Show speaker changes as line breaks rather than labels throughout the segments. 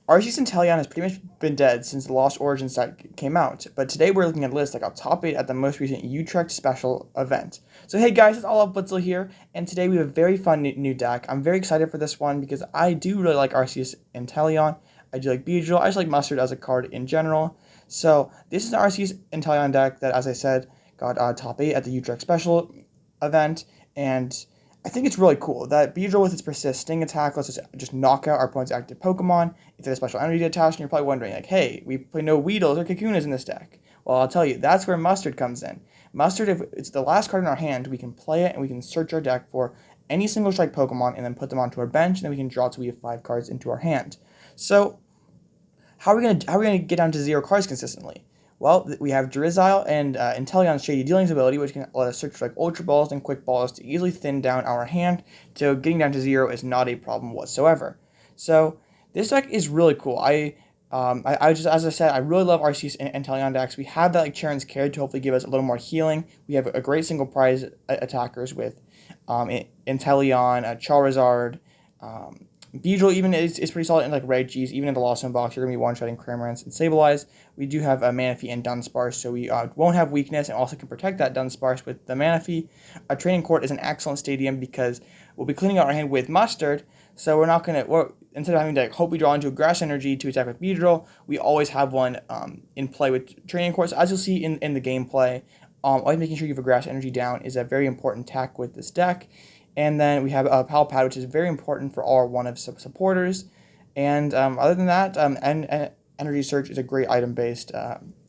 Arceus Inteleon has pretty much been dead since the Lost Origins set came out, but today we're looking at a list like our top 8 at the most recent Utrecht special event. So hey guys, it's All Up Blitzel here, and today we have a very fun new deck. I'm very excited for this one because I do really like Arceus Inteleon. I do like Beedrill. I just like Mustard as a card in general. So this is an Arceus Inteleon deck that, as I said, got top 8 at the Utrecht special event, and I think it's really cool that Beedrill with its persisting attack lets us just knock out our opponent's active Pokemon if they have special energy attached, and you're probably wondering, like, hey, we play no Weedles or Kakunas in this deck. Well, I'll tell you, that's where Mustard comes in. Mustard, if it's the last card in our hand, we can play it and we can search our deck for any single strike Pokemon and then put them onto our bench, and then we can draw till we have 5 cards into our hand. So, how are we gonna get down to 0 cards consistently? Well, we have Drizzile and Inteleon's Shady Dealings ability, which can let us search for like Ultra Balls and Quick Balls to easily thin down our hand, so getting down to 0 is not a problem whatsoever. So this deck is really cool. I just, as I said, I really love Arceus and Inteleon decks. We have that like Cheren's Care to hopefully give us a little more healing. We have a great single prize attackers with Inteleon, Charizard, Beedrill even is pretty solid in like Red G's. Even in the Lost Zone box, you're going to be one-shotting Cramorant and Sableye. We do have a Manaphy and Dunsparce, so we won't have weakness and also can protect that Dunsparce with the Manaphy. A Training Court is an excellent stadium because we'll be cleaning out our hand with Mustard, so we're not going to, instead of having to hope we draw into a Grass Energy to attack with Beedrill, we always have one in play with Training Court. So as you'll see in the gameplay, always making sure you have a Grass Energy down is a very important tack with this deck. And then we have a Pal Pad, which is very important for all our one-of supporters. And other than that, Energy Search is a great item-based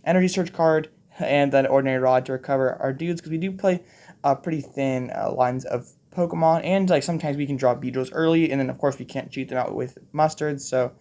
Energy Search card. And then Ordinary Rod to recover our dudes, because we do play pretty thin lines of Pokemon. And like sometimes we can draw Beedrills early, and then of course we can't cheat them out with Mustard. So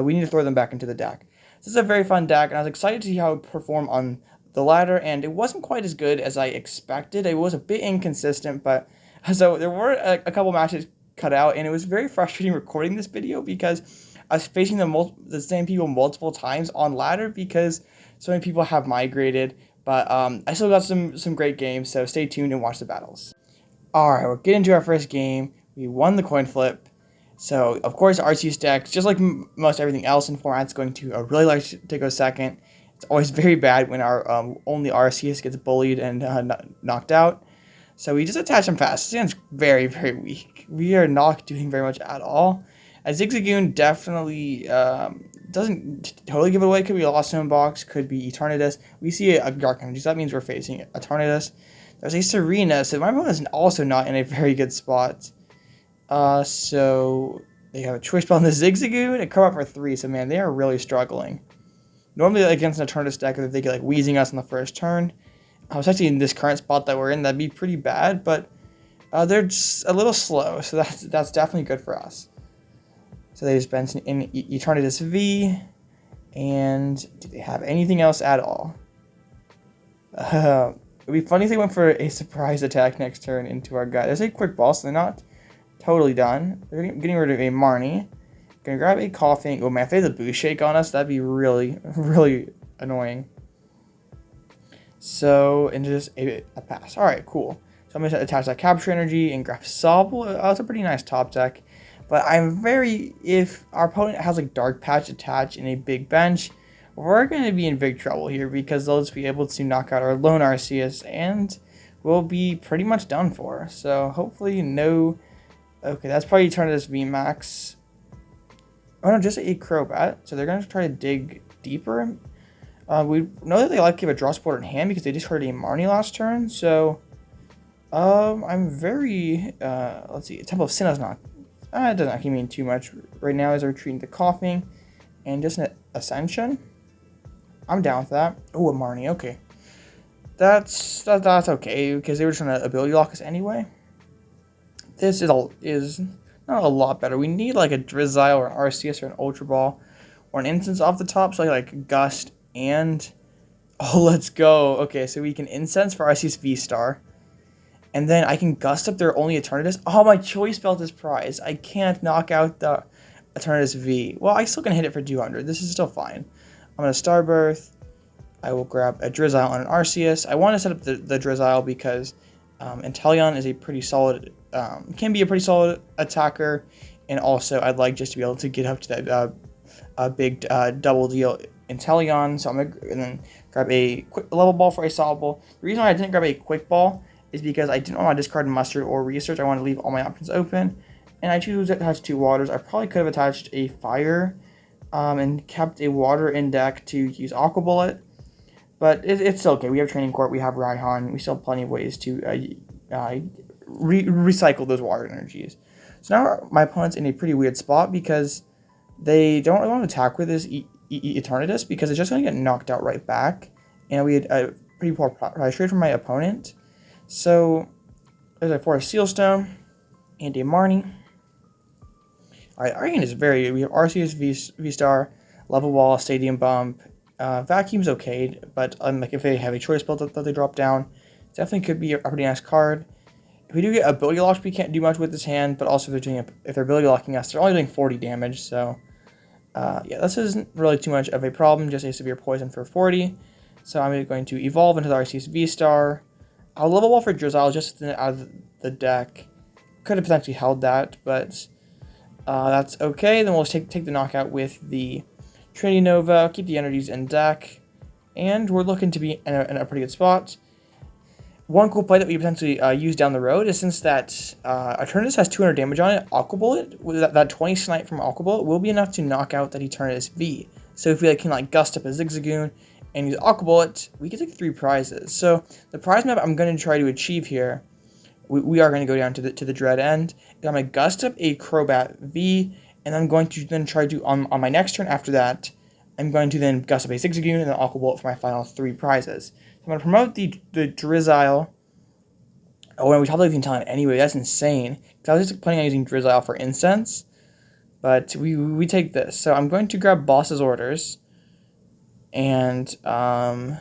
we need to throw them back into the deck. This is a very fun deck, and I was excited to see how it would perform on the ladder. And it wasn't quite as good as I expected. It was a bit inconsistent, but... So there were a couple matches cut out, and it was very frustrating recording this video because I was facing the same people multiple times on ladder because so many people have migrated. But I still got some great games, so stay tuned and watch the battles. Alright, we'll get into our first game. We won the coin flip. So, of course, Arceus decks, just like most everything else in formats, going to really like to go second. It's always very bad when our only Arceus gets bullied and knocked out. So we just attach him fast. This stand's very, very weak. We are not doing very much at all. A Zigzagoon definitely doesn't totally give it away. Could be a Lost Zone box. Could be Eternatus. We see a Dark Energy, so that means we're facing Eternatus. There's a Serena, so my opponent is also not in a very good spot. So they have a Choice Belt and the Zigzagoon. It come up for 3, so man, they are really struggling. Normally against an Eternatus deck, if they get like Wheezing us on the first turn, especially in this current spot that we're in, that'd be pretty bad, but they're just a little slow, so that's definitely good for us. So they just bent in Eternatus V, and do they have anything else at all? It'd be funny if they went for a surprise attack next turn into our guy. There's a Quick Ball, so they're not totally done. They're getting rid of a Marnie. Gonna grab a Coughing. Oh man, if they have the Boost Shake on us, that'd be really, really annoying. So, and just a pass. Alright, cool. So I'm going to attach that Capture Energy and grab Sobble. That's a pretty nice top deck. But I'm if our opponent has like Dark Patch attached in a big bench, we're going to be in big trouble here because they'll just be able to knock out our lone Arceus and we'll be pretty much done for. So hopefully no... Okay, that's probably Eternatus VMAX. Oh no, just a Crobat. So they're going to try to dig deeper. We know that they like to give a draw supporter in hand because they just heard a Marnie last turn, so I'm very, let's see, Temple of Sinnoh's not, it doesn't actually mean too much right now as they're treating the Coughing, and just an Ascension. I'm down with that. Oh, a Marnie, okay. That's okay, because they were trying to ability lock us anyway. This is not a lot better. We need like a Drizzile or an Arceus or an Ultra Ball or an Instance off the top, so like Gust. And, oh, let's go. Okay, so we can Incense for Arceus VSTAR. And then I can Gust up their only Eternatus. Oh, my Choice Belt is prized. I can't knock out the Eternatus V. Well, I still can hit it for 200. This is still fine. I'm going to Starbirth. I will grab a Drizzile on an Arceus. I want to set up the Drizzile because Inteleon is a pretty solid, can be a pretty solid attacker. And also, I'd like just to be able to get up to that a big double deal Inteleon. So I'm going to then grab a quick level ball for a Sobble. The reason why I didn't grab a quick ball is because I didn't want to discard Mustard or Research. I wanted to leave all my options open. And I choose to attach 2 waters. I probably could have attached a Fire and kept a water in deck to use Aqua Bullet. But it's still okay. We have Training Court, we have Raihan. We still have plenty of ways to recycle those water energies. So now my opponent's in a pretty weird spot because they don't really want to attack with this Eternatus because it's just going to get knocked out right back. And we had a pretty poor price trade from my opponent. So there's a Forest Sealstone and a Marnie. Alright, our hand is very good. We have Arceus VSTAR, Level Ball, Stadium Bump. Vacuum's okay, but like if they have a Choice Belt that they drop down, definitely could be a pretty nice card. If we do get ability locked, we can't do much with this hand, but also if they're ability locking us, they're only doing 40 damage, so yeah, this isn't really too much of a problem, just a severe poison for 40. So I'm going to evolve into the Arceus VSTAR. I'll level ball for Drizzile just out of the deck. Could have potentially held that, but that's okay. Then we'll take the knockout with the Trinity Nova, keep the energies in deck, and we're looking to be in a pretty good spot. One cool play that we potentially use down the road is since that Eternatus has 200 damage on it, Aqua Bullet, with that 20 snipe from Aqua Bullet will be enough to knock out that Eternatus V. So if we can gust up a Zigzagoon and use Aqua Bullet, we get 3 prizes. So the prize map I'm going to try to achieve here, we are going to go down to the Dread End. I'm going to gust up a Crobat V, and I'm going to then try to, on my next turn after that, I'm going to then gust up a Zigzagoon and an Aqua Bullet for my final 3 prizes. So I'm going to promote the Drizzile. Oh, and we probably leave Inteleon anyway. That's insane. Because I was just planning on using Drizzile for Incense. But we take this. So I'm going to grab Boss's Orders. And, grab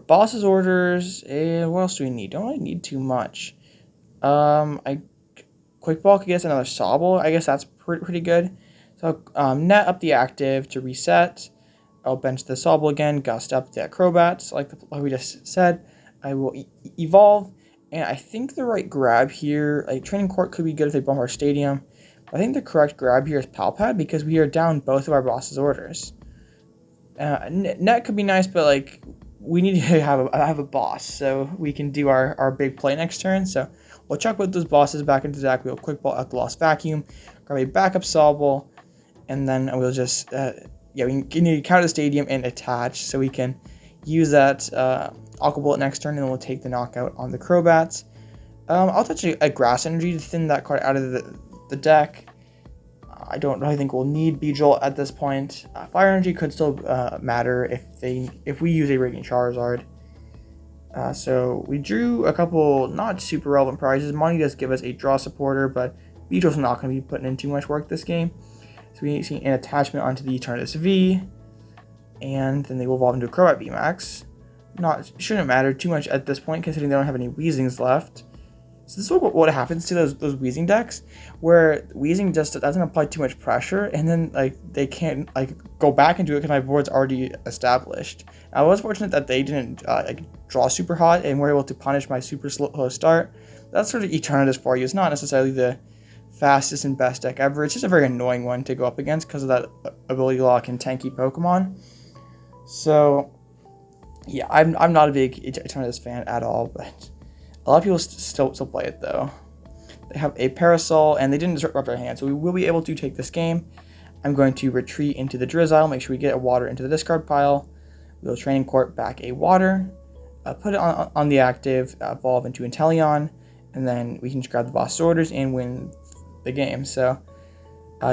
Boss's Orders. And what else do we need? Don't really need too much. Quick Ball could get us another Sobble. I guess that's pretty good. So net up the active to reset. I'll bench the Sobble again, gust up the Crobat, like we just said. I will evolve, and I think the right grab here, Training Court could be good if they bump our Stadium. I think the correct grab here is Pal Pad because we are down both of our Boss's Orders. Net could be nice, but we need to have a boss so we can do our big play next turn. So we'll chuck both those bosses back into the deck. We'll quick ball out the Lost Vacuum, grab a backup Sobble, and then we'll just we need to counter the Stadium and attach so we can use that Aqua Bullet next turn, and then we'll take the knockout on the Crobats. I'll touch a Grass Energy to thin that card out of the deck. I don't really think we'll need Beedrill at this point. Fire Energy could still matter if we use a Radiant Charizard. So we drew a couple not super relevant prizes. Money does give us a draw supporter, but Beedrill's not going to be putting in too much work this game. So we see an attachment onto the Eternatus V, and then they will evolve into a Crobat VMAX. Shouldn't matter too much at this point, considering they don't have any Weezings left. So this is what happens to those Weezing decks, where Weezing just doesn't apply too much pressure, and then they can't go back into it because my board's already established. I was fortunate that they didn't draw super hot and were able to punish my super slow start. That's sort of Eternatus for you. It's not necessarily the fastest and best deck ever. It's just a very annoying one to go up against because of that ability lock and tanky Pokemon. So yeah, I'm not a big Eternatus fan at all, but a lot of people still play it though. They have a Parasol and they didn't disrupt our hand, so we will be able to take this game. I'm going to retreat into the Drizzile, make sure we get a water into the discard pile. We'll Training Court back a water, put it on the active, evolve into Inteleon, and then we can just grab the boss orders and win the game. So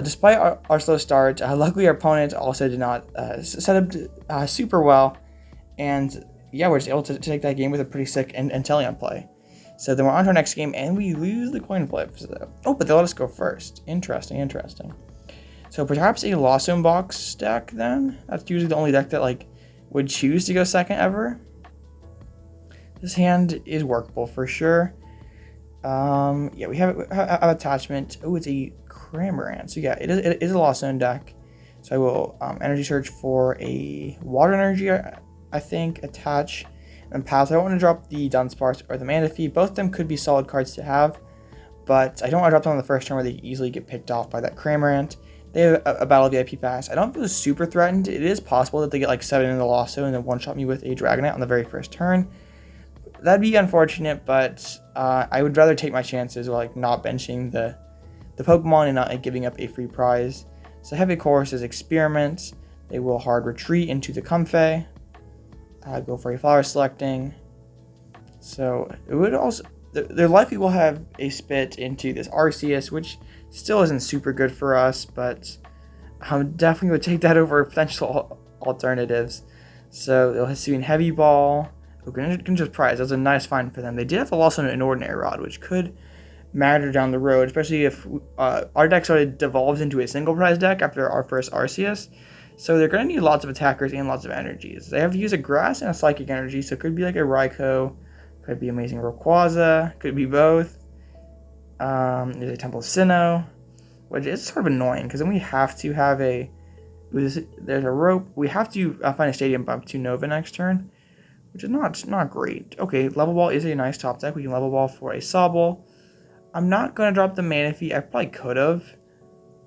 despite our slow start, luckily our opponent also did not set up super well, and yeah, we're just able to take that game with a pretty sick Inteleon play. So then we're on to our next game, and we lose the coin flip. So, oh, but they let us go first. Interesting. So perhaps a Lost Zone box deck then? That's usually the only deck that would choose to go second ever. This hand is workable for sure. Yeah, we have attachment. Oh, it's a Cramorant. So yeah, it is a Lost Zone deck. So I will Energy Search for a Water Energy, I think, attach, and pass. I don't want to drop the Dunsparce or the Manaphy. Both of them could be solid cards to have, but I don't want to drop them on the first turn where they easily get picked off by that Cramorant. They have a Battle VIP pass. I don't feel super threatened. It is possible that they get like 7 in the Lost Zone and then one-shot me with a Dragonite on the very first turn. That'd be unfortunate, but I would rather take my chances of like not benching the Pokemon and not like, giving up a free prize. So Heavy Course is Experiment. They will hard retreat into the Comfey. Go for a Flower Selecting. So it would also, they likely will have a spit into this Arceus, which still isn't super good for us, but I definitely would take that over potential alternatives. So they'll have Hisuian Heavy Ball. Greninja's Prize. That was a nice find for them. They did have to loss on an Ordinary Rod, which could matter down the road, especially if our deck sort of devolves into a single prize deck after our first Arceus. So they're going to need lots of attackers and lots of energies. They have to use a Grass and a Psychic Energy, so it could be like a Raikou, could be Amazing Rayquaza, could be both. There's a Temple of Sinnoh, which is sort of annoying, because then we have to have a... There's a rope. We have to find a Stadium Bump to Nova next turn, which is not great. Okay, Level Ball is a nice top deck. We can Level Ball for a Sobble. I'm not going to drop the Manaphy. I probably could have.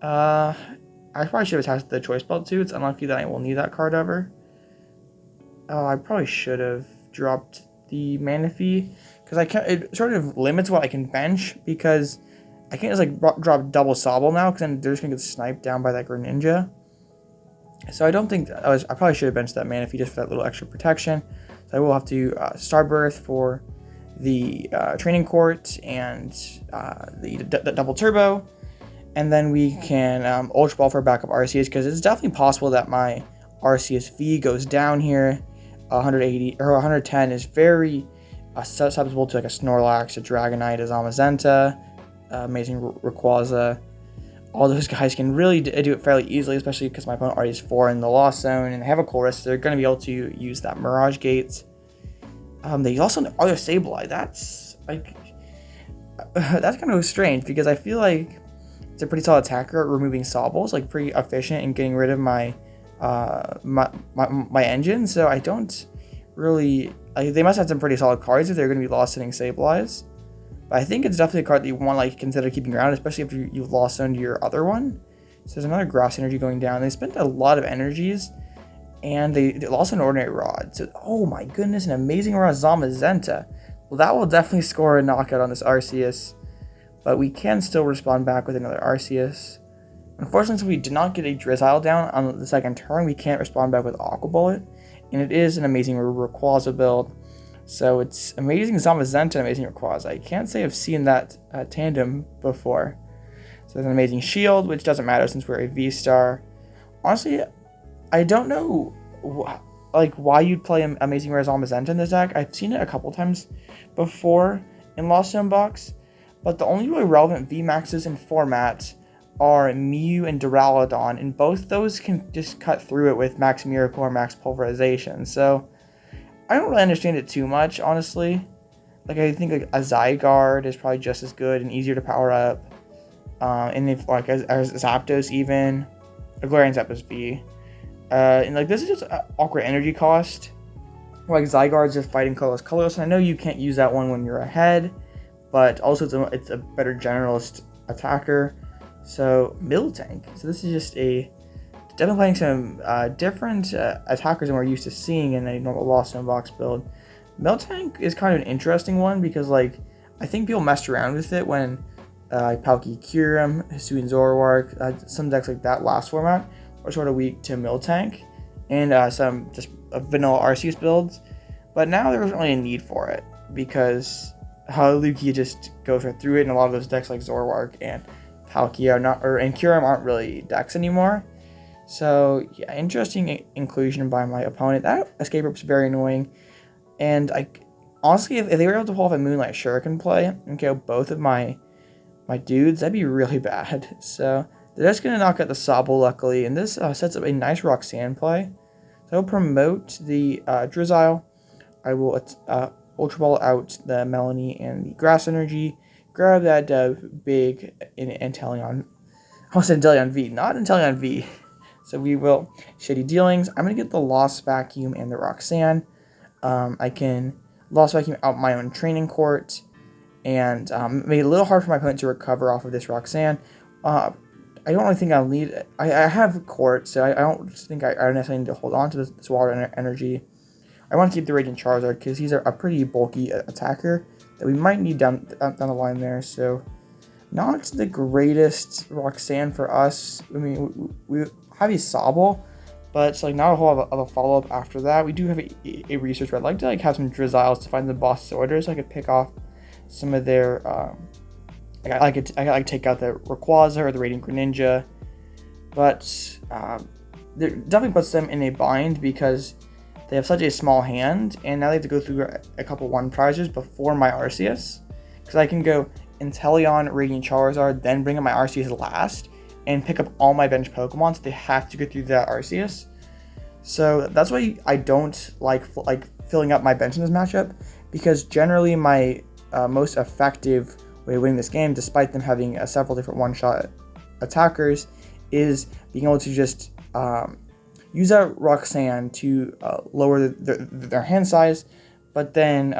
I probably should have attached the Choice Belt too. It's unlikely that I will need that card ever. I probably should have dropped the Manaphy, because it sort of limits what I can bench, because I can't just like drop double Sobble now, because then they're just going to get sniped down by that Greninja. So I don't think I probably should have benched that Manaphy just for that little extra protection. So I will have to Starbirth for the Training Court and the Double Turbo. And then we can Ultra Ball for backup Arceus, because it's definitely possible that my Arceus V goes down here. 180 or 110 is very susceptible to like a Snorlax, a Dragonite, a Zamazenta, Amazing Rayquaza. All those guys can really do it fairly easily, especially because my opponent already has 4 in the Lost Zone and they have a Chorus, so they're going to be able to use that Mirage Gate. They also are their Sableye. That's like that's kind of strange, because I feel like it's a pretty solid attacker at removing Sobbles, like pretty efficient in getting rid of my my engine. So I don't really they must have some pretty solid cards if they're going to be lost sitting Sableyes. But I think it's definitely a card that you want to like consider keeping around, especially if you've lost under your other one. So there's another Grass Energy going down. They spent a lot of energies, and they lost an Ordinary Rod. So oh my goodness, an Amazing Rod Zamazenta. Well, that will definitely score a knockout on this Arceus, but we can still respond back with another Arceus. Unfortunately, since we did not get a Drizzile down on the second turn, we can't respond back with Aqua Bullet, and it is an Amazing Rayquaza build. So it's Amazing Zamazenta and Amazing Rayquaza. I can't say I've seen that tandem before. So there's an Amazing Shield, which doesn't matter since we're a V-Star. Honestly, I don't know why you'd play Amazing Rare Zamazenta in this deck. I've seen it a couple times before in Lost Zone Box, but the only really relevant VMAXs in format are Mew and Duraludon, and both those can just cut through it with Max Miracle or Max Pulverization. So I don't really understand it too much, honestly. Like, I think like a Zygarde is probably just as good and easier to power up. And if like as Zapdos, even a Galarian Zapdos V. And like this is just an awkward energy cost. Like Zygarde's just fighting colorless. And I know you can't use that one when you're ahead, but also it's a better generalist attacker. So Miltank. So this is just definitely playing some different attackers than we're used to seeing in a normal Lost Zone Box build. Miltank is kind of an interesting one, because like I think people messed around with it when Palkia Kyurem, Hisuian Zoroark, some decks like that last format are sort of weak to Miltank, and some just vanilla Arceus builds. But now there isn't really a need for it, because Lugia just goes right through it, and a lot of those decks like Zoroark and Palkia and Kyurem aren't really decks anymore. So yeah, interesting inclusion by my opponent. That escape rope is very annoying, and honestly, if they were able to pull off a Moonlight Shuriken play and kill both of my dudes, that'd be really bad. So they're just gonna knock out the Sobble, luckily, and this sets up a nice Roxanne play. So I'll promote the Drizzile. I will Ultra Ball out the Melony and the Grass Energy. Grab that big Inteleon. I almost said Inteleon V, not Inteleon V. So we will Shady Dealings. I'm going to get the Lost Vacuum and the Roxanne. I can Lost Vacuum out my own Training Court, and make it a little hard for my opponent to recover off of this Roxanne. I don't really think I'll need it. I have Court, so I don't think I necessarily need to hold on to this Water Energy. I want to keep the Radiant Charizard because he's a pretty bulky attacker that we might need down the line there. So not the greatest Roxanne for us. I mean, we have a Sobble, but it's like not a whole lot of a follow-up after that. We do have a research, but I'd like to like have some Drizziles to find the boss orders so I could pick off some of their I could take out the Rayquaza or the Radiant Greninja, but it definitely puts them in a bind because they have such a small hand, and now they have to go through a couple one prizers before my Arceus, because I can go Inteleon, Radiant Charizard, then bring up my Arceus last, and pick up all my bench Pokemon, so they have to go through that Arceus. So that's why I don't like filling up my bench in this matchup, because generally my most effective way of winning this game, despite them having several different one-shot attackers, is being able to just use a Roxanne to lower their hand size, but then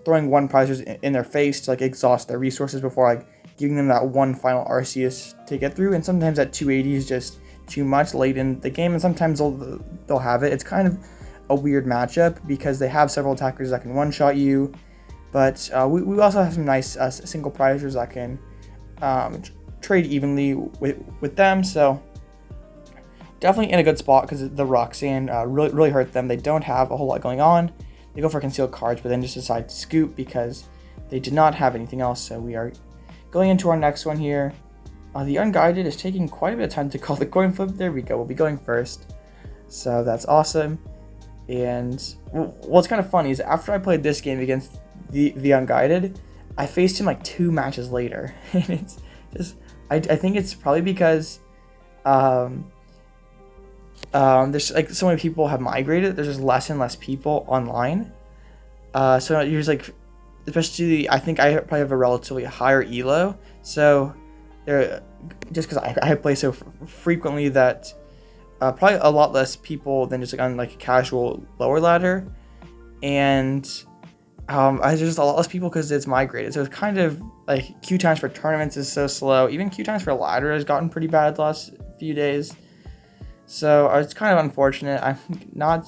throwing one prizers in their face to like exhaust their resources before like giving them that one final Arceus to get through. And sometimes that 280 is just too much late in the game, and sometimes they'll have it. It's kind of a weird matchup because they have several attackers that can one-shot you, but we also have some nice single prizers that can trade evenly with them. So definitely in a good spot because the Roxanne really hurt them. They don't have a whole lot going on. They go for concealed cards, but then just decide to scoop because they did not have anything else. So we are going into our next one here. The Unguided is taking quite a bit of time to call the coin flip. There we go. We'll be going first. So that's awesome. And what's kind of funny is after I played this game against the Unguided, I faced him like 2 matches later. And it's just, I think it's probably because there's like so many people have migrated. There's just less and less people online. So you're just like, especially I think I probably have a relatively higher elo. So there, just because I play so frequently that probably a lot less people than just like on like a casual lower ladder, and there's just a lot less people because it's migrated. So it's kind of like queue times for tournaments is so slow. Even queue times for ladder has gotten pretty bad the last few days. So it's kind of unfortunate. I'm not,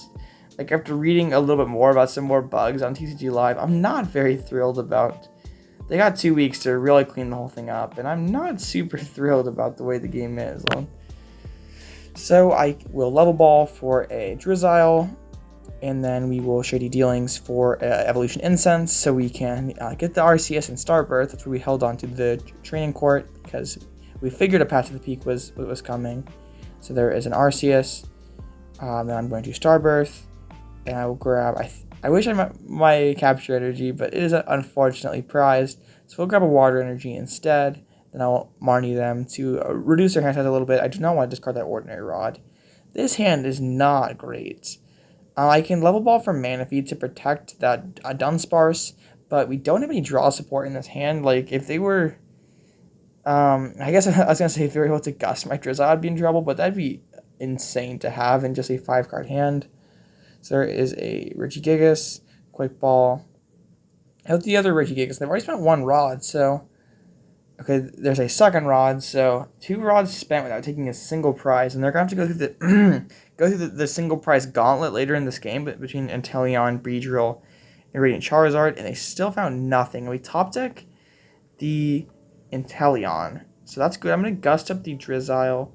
like, after reading a little bit more about some more bugs on TCG Live, I'm not very thrilled about. They got 2 weeks to really clean the whole thing up, and I'm not super thrilled about the way the game is. So I will level ball for a Drizzile, and then we will Shady Dealings for Evolution Incense, so we can get the Arceus and Starbirth. That's where we held on to the Training Court, because we figured a Path to the Peak was coming. So there is an Arceus, then I'm going to Starbirth, and I will grab, I wish I had my Capture Energy, but it is unfortunately prized, so we'll grab a Water Energy instead. Then I'll Marnie them to reduce their hand size a little bit. I do not want to discard that Ordinary Rod. This hand is not great. I can level ball for Manaphy to protect that Dunsparce, but we don't have any draw support in this hand. Like, if they were, I guess I was going to say if they were able to gust my Drizzile, I'd be in trouble, but that'd be insane to have in just a 5-card hand. So there is a Regigigas, Quick Ball. Out the other Regigigas, they've already spent 1 rod, so okay, there's a second rod, so 2 rods spent without taking a single prize, and they're going to have to go through the single prize gauntlet later in this game, but between Inteleon, Beedrill, and Radiant Charizard, and they still found nothing. And we top deck the Inteleon, so that's good. I'm going to gust up the Drizzile,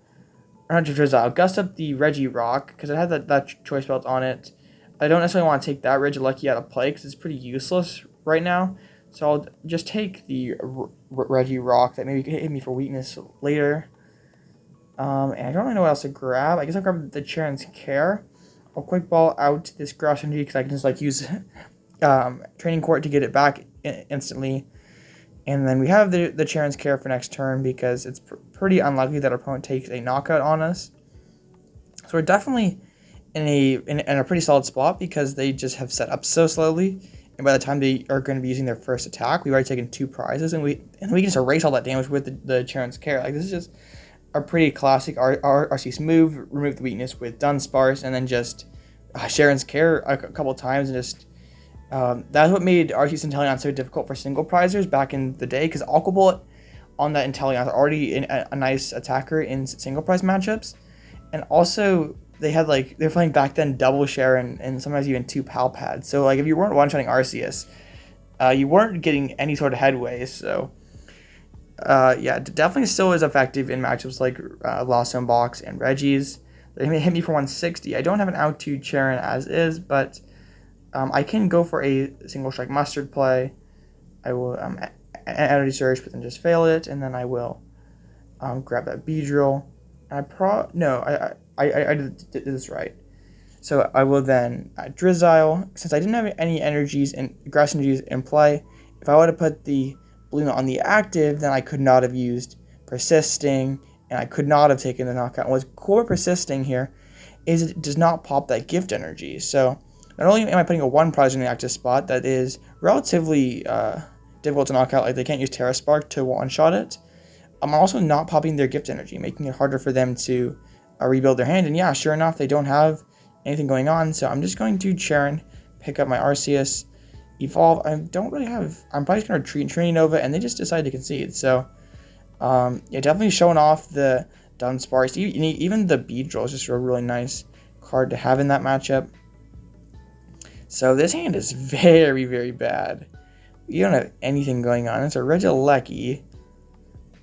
or not Drizzile, gust up the Regirock, because it had that Choice Belt on it. I don't necessarily want to take that Regilucky out of play, because it's pretty useless right now. So I'll just take the Regirock that maybe could hit me for weakness later. And I don't really know what else to grab. I guess I'll grab the Cheren's Care. I'll Quick Ball out this Grass Energy because I can just like use Training Court to get it back instantly. And then we have the Cheren's Care for next turn because it's pretty unlikely that our opponent takes a knockout on us. So we're definitely in a pretty solid spot because they just have set up so slowly. And by the time they are going to be using their first attack, we've already taken 2 prizes, and we can just erase all that damage with the Cheren's Care. Like, this is just a pretty classic Arceus move. Remove the weakness with Dunsparce, and then just Cheren's Care a couple of times, and just that's what made Arceus Inteleon so difficult for single prizers back in the day. Because Aqua Bullet on that Inteleon already a nice attacker in single price matchups, and also they had like they're playing back then double Cheren and sometimes even 2 Pal Pads. So like if you weren't one-shotting Arceus, you weren't getting any sort of headway. So yeah, definitely still is effective in matchups like Lost Zone Box and Reggie's. They hit me for 160. I don't have an out to Cheren as is, but I can go for a single strike mustard play. I will energy search, but then just fail it, and then I will grab that Beedrill. I did this right. So I will then Drizzile. Since I didn't have any energies and grass energies in play, if I would have put the balloon on the active, then I could not have used persisting, and I could not have taken the knockout. And what's cool with persisting here is it does not pop that gift energy. So not only am I putting a 1 prize in the active spot that is relatively difficult to knock out, like they can't use Terra Spark to one-shot it, I'm also not popping their gift energy, making it harder for them to rebuild their hand. And yeah, sure enough, they don't have anything going on, so I'm just going to Cheren, pick up my Arceus, evolve. I'm probably just going to retreat and Training Nova, and they just decided to concede. So yeah, definitely showing off the Dunsparce. Even the Beedrill is just a really nice card to have in that matchup. So this hand is very, very bad. You don't have anything going on. It's a Regieleki.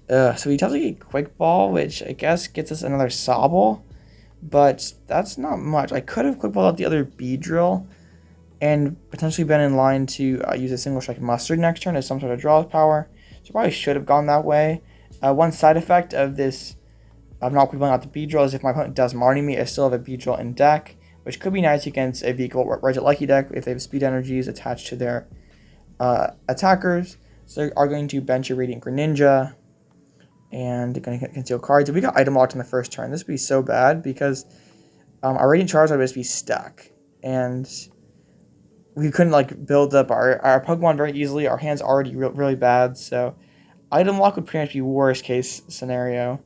So he tells me a Quick Ball, which I guess gets us another Sobble, but that's not much. I could have Quick Balled out the other Beedrill and potentially been in line to use a single strike mustard next turn as some sort of draw power. So probably should have gone that way. One side effect of this of not Quick Balling out the Beedrill is if my opponent does Marnie me, I still have a Beedrill in deck, which could be nice against a vehicle Regieleki deck if they have speed energies attached to their attackers. So they are going to bench a Radiant Greninja and going to conceal cards. If we got item locked in the first turn, this would be so bad because our Radiant Charizard would just be stuck, and we couldn't like build up our Pokemon very easily. Our hand's already really bad, so item lock would pretty much be worst case scenario.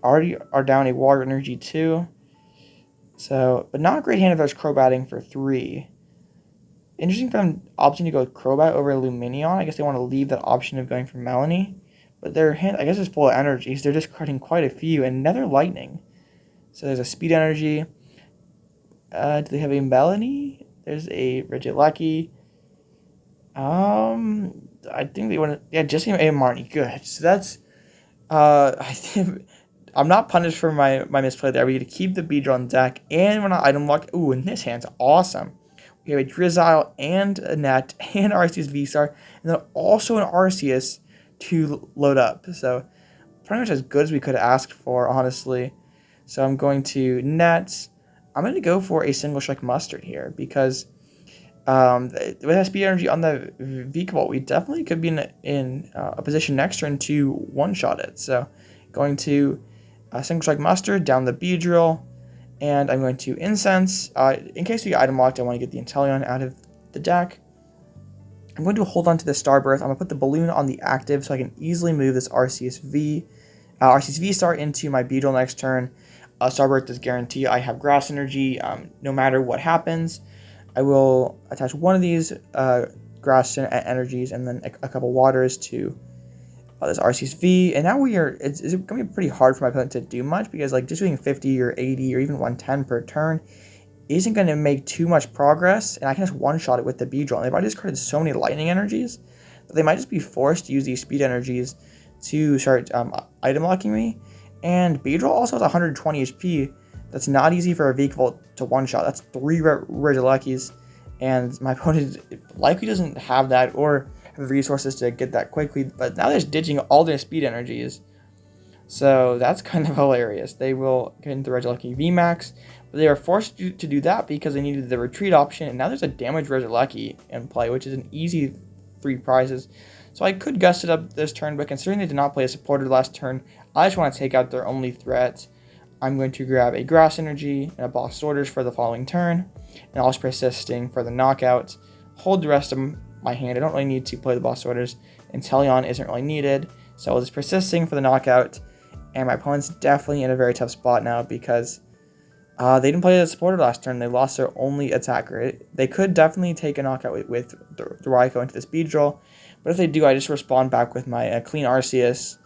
Already are down a Water Energy 2, so but not a great hand if there's Crobatting for 3. Interesting for them opting to go with Crobat over Lumineon. I guess they want to leave that option of going for Melony. But their hand, I guess, is full of energies. They're discarding quite a few. And Nether Lightning. So there's a Speed Energy. Do they have a Melony? There's a Regieleki. I think they want to... Yeah, just a Marnie. Good. So that's... I think... I'm not punished for my misplay there. We get to keep the Beedrill on deck. And we're not item locked. Ooh, and this hand's awesome. We have a Drizzile and a Net and Arceus VSTAR. And then also an Arceus to load up. So pretty much as good as we could have asked for, honestly. So I'm going to Net. I'm going to go for a single strike mustard here because with that speed energy on the V-Cabal, we definitely could be in a position next turn to one-shot it. So going to single strike mustard, down the Beedrill, and I'm going to Incense. In case we get item locked, I want to get the Inteleon out of the deck. I'm going to hold on to the Starbirth. I'm going to put the balloon on the active so I can easily move this Arceus VSTAR into my Beedrill next turn. Starbirth does guarantee I have grass energy no matter what happens. I will attach one of these grass energies and then a couple waters to this Arceus V. And now it's going to be pretty hard for my opponent to do much because like just doing 50 or 80 or even 110 per turn isn't going to make too much progress, and I can just one-shot it with the Beedrill. And they've already discarded so many lightning energies that they might just be forced to use these speed energies to start item locking me. And Beedrill also has 120 HP. That's not easy for a vehicle to one-shot. That's 3 Regielekis, and my opponent likely doesn't have that or have the resources to get that quickly. But now they're just ditching all their speed energies. So that's kind of hilarious. They will get into Regieleki VMAX, but they are forced to do that because they needed the retreat option, and now there's a damaged Regieleki in play, which is an easy 3 prizes. So I could gust it up this turn, but considering they did not play a supporter last turn, I just want to take out their only threat. I'm going to grab a Grass Energy and a Boss Orders for the following turn, and also Persisting for the knockout. Hold the rest of my hand. I don't really need to play the Boss Orders. Inteleon isn't really needed, so I'll just Persisting for the knockout. And my opponent's definitely in a very tough spot now because they didn't play the supporter last turn. They lost their only attacker. They could definitely take a knockout with the Raikou into this Beedrill. But if they do, I just respond back with my clean Arceus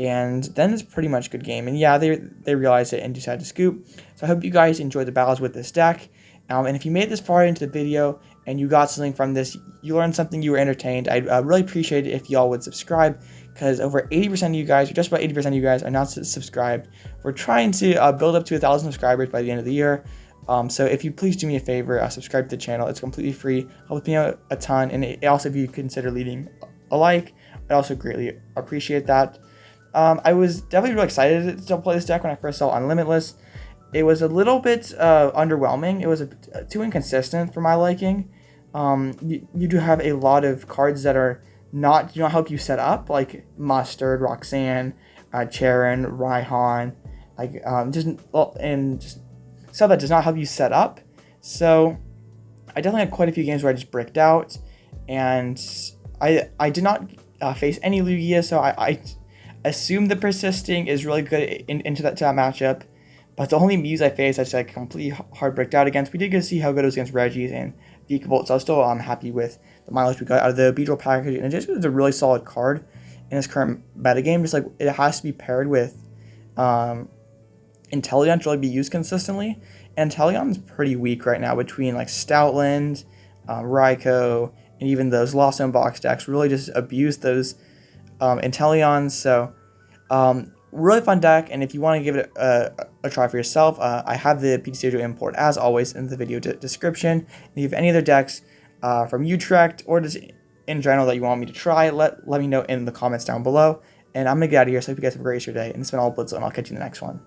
and then it's pretty much a good game. And yeah, they realized it and decided to scoop. So I hope you guys enjoyed the battles with this deck. And if you made it this far into the video and you got something from this, you learned something, you were entertained, I'd really appreciate it if y'all would subscribe, because over 80% of you guys, or just about 80% of you guys, are not subscribed. We're trying to build up to 1,000 subscribers by the end of the year. So if you please do me a favor, subscribe to the channel. It's completely free, helps me out a ton, and also if you consider leaving a like, I also greatly appreciate that. I was definitely really excited to play this deck when I first saw Unlimitless. It was a little bit underwhelming. It was too inconsistent for my liking. You do have a lot of cards that are do not help you set up, like Mustard, Roxanne, Cheren, Raihan, just stuff that does not help you set up. So I definitely had quite a few games where I just bricked out, and I did not face any Lugia, so I assume the persisting is really good into that matchup. But the only Mews I faced, I just like completely hard bricked out against. We did get to see how good it was against Regis and Unbee-lievable, so I was still happy with the mileage we got out of the Beedrill package. And it just was a really solid card in this current metagame. Just like it has to be paired with Inteleon to really be used consistently. And Inteleon's pretty weak right now between like Stoutland, Raikou, and even those Lost Zone box decks really just abuse those Inteleons. So really fun deck, and if you want to give it a try for yourself, I have the ptcgo import as always in the video description. And if you have any other decks from Utrecht or just in general that you want me to try, let me know in the comments down below. And I'm gonna get out of here, so I hope you guys have a great rest of your day, and this has been all Blitzel, and I'll catch you in the next one.